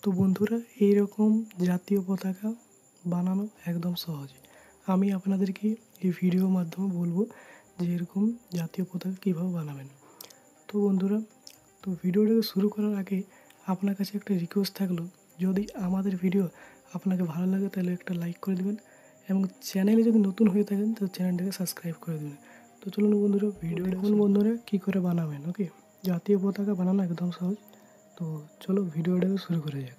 তো বন্ধুরা, এইরকম জাতীয় পতাকা বানানো একদম সহজ। আমি আপনাদেরকে এই ভিডিওর মাধ্যমে বলবো যে এরকম জাতীয় পতাকা কীভাবে বানাবেন। তো বন্ধুরা, তো ভিডিওটাকে শুরু করার আগে আপনার কাছে একটা রিকোয়েস্ট থাকলো, যদি আমাদের ভিডিও আপনাকে ভালো লাগে তাহলে একটা লাইক করে দেবেন এবং চ্যানেলে যদি নতুন হয়ে থাকেন তো চ্যানেলটাকে সাবস্ক্রাইব করে দেবেন। তো চলুন বন্ধুরা, ভিডিও দেখুন বন্ধুরা কী করে বানাবেন। ওকে, জাতীয় পতাকা বানানো একদম সহজ। তো চলো ভিডিওটাকে শুরু করা যাক।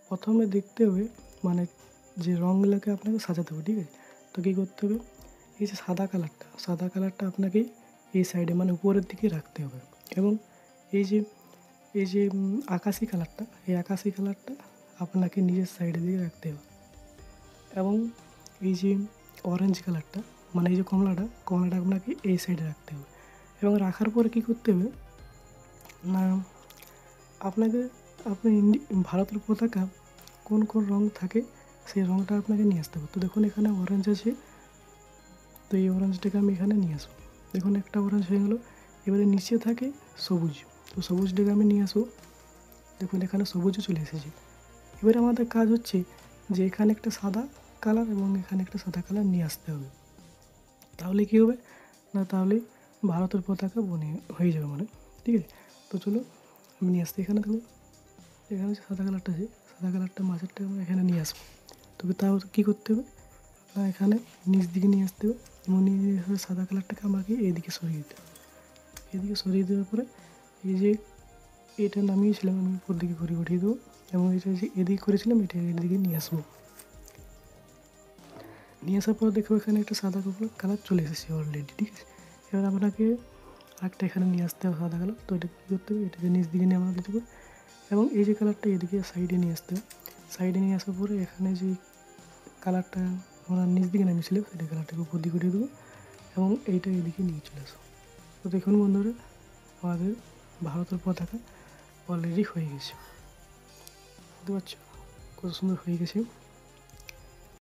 প্রথমে দেখতে হবে মানে যে রঙগুলোকে আপনাকে সাজাতে হবে, ঠিক আছে। তো কী করতে হবে, এই যে সাদা কালারটা আপনাকে এই সাইডে মানে উপরের দিকে রাখতে হবে এবং এই যে আকাশি কালারটা, এই আকাশি কালারটা আপনাকে নিজের সাইডের দিকে রাখতে হবে এবং এই যে অরেঞ্জ কালারটা মানে এই যে কমলাটা আপনাকে এই সাইডে রাখতে হবে এবং রাখার পরে কী করতে হবে না, আপনাকে ভারতের পতাকা কোন কোন রং থাকে সেই রংটা আপনাকে নিয়ে আসতে হবে। তো দেখুন এখানে অরেঞ্জ আছে, তো এই অরেঞ্জটাকে আমি এখানে নিয়ে আসবো। দেখুন একটা অরেঞ্জ হয়ে গেলো। এবারে নিচে থাকে সবুজ, তো সবুজটাকে আমি নিয়ে আসবো। দেখুন এখানে সবুজও চলে এসেছে। এবারে আমাদের কাজ হচ্ছে যে এখানে একটা সাদা কালার এবং এখানে একটা সাদা কালার নিয়ে আসতে হবে। তাহলে কী হবে না, তাহলে ভারতের পতাকা হয়ে যাবে মানে, ঠিক আছে। তো চলো আমি নিয়ে আসতে, এখানে দেখো এখানে হচ্ছে সাদা কালারটা আছে, সাদা কালারটা মাঝেরটা আমরা এখানে নিয়ে আসবো। তবে তাও কী করতে হবে না, এখানে নিচ দিকে নিয়ে আসতে হবে এবং নিয়ে সাদা কালারটাকে আমাকে এদিকে সরিয়ে দিতে হবে। এদিকে সরিয়ে দেওয়ার পরে এই যে এটা নামিয়েছিলাম আমি উপর দিকে ঘুরিয়ে উঠিয়ে দেবো এবং এটা যে এদিকে করেছিলাম এটা এদিকে নিয়ে আসবো। নিয়ে আসার পর দেখো এখানে একটা সাদা কালার চলে এসেছে অলরেডি, ঠিক আছে। এবার আপনাকে আরেকটা এখানে নিয়ে আসতে হবে সাদা কালার। তো এটা কী করতে হবে, এটাকে নিচ দিকে নিয়ে আমরা দিতে হবে এবং এই যে কালারটা এদিকে সাইডে নিয়ে আসতে হবে। সাইডে নিয়ে আসার পরে এখানে যে কালারটা আমরা নিচ দিকে নামিয়েছিলাম সেটা কালারটাকে উপর দিকে উঠিয়ে দেবো এবং এইটা এদিকে নিয়ে চলে আসবো। তো দেখুন বন্ধুরা, আমাদের ভারতের পতাকা অলরেডি হয়ে গেছে, বুঝতে পারছো কত সুন্দর হয়ে গেছে।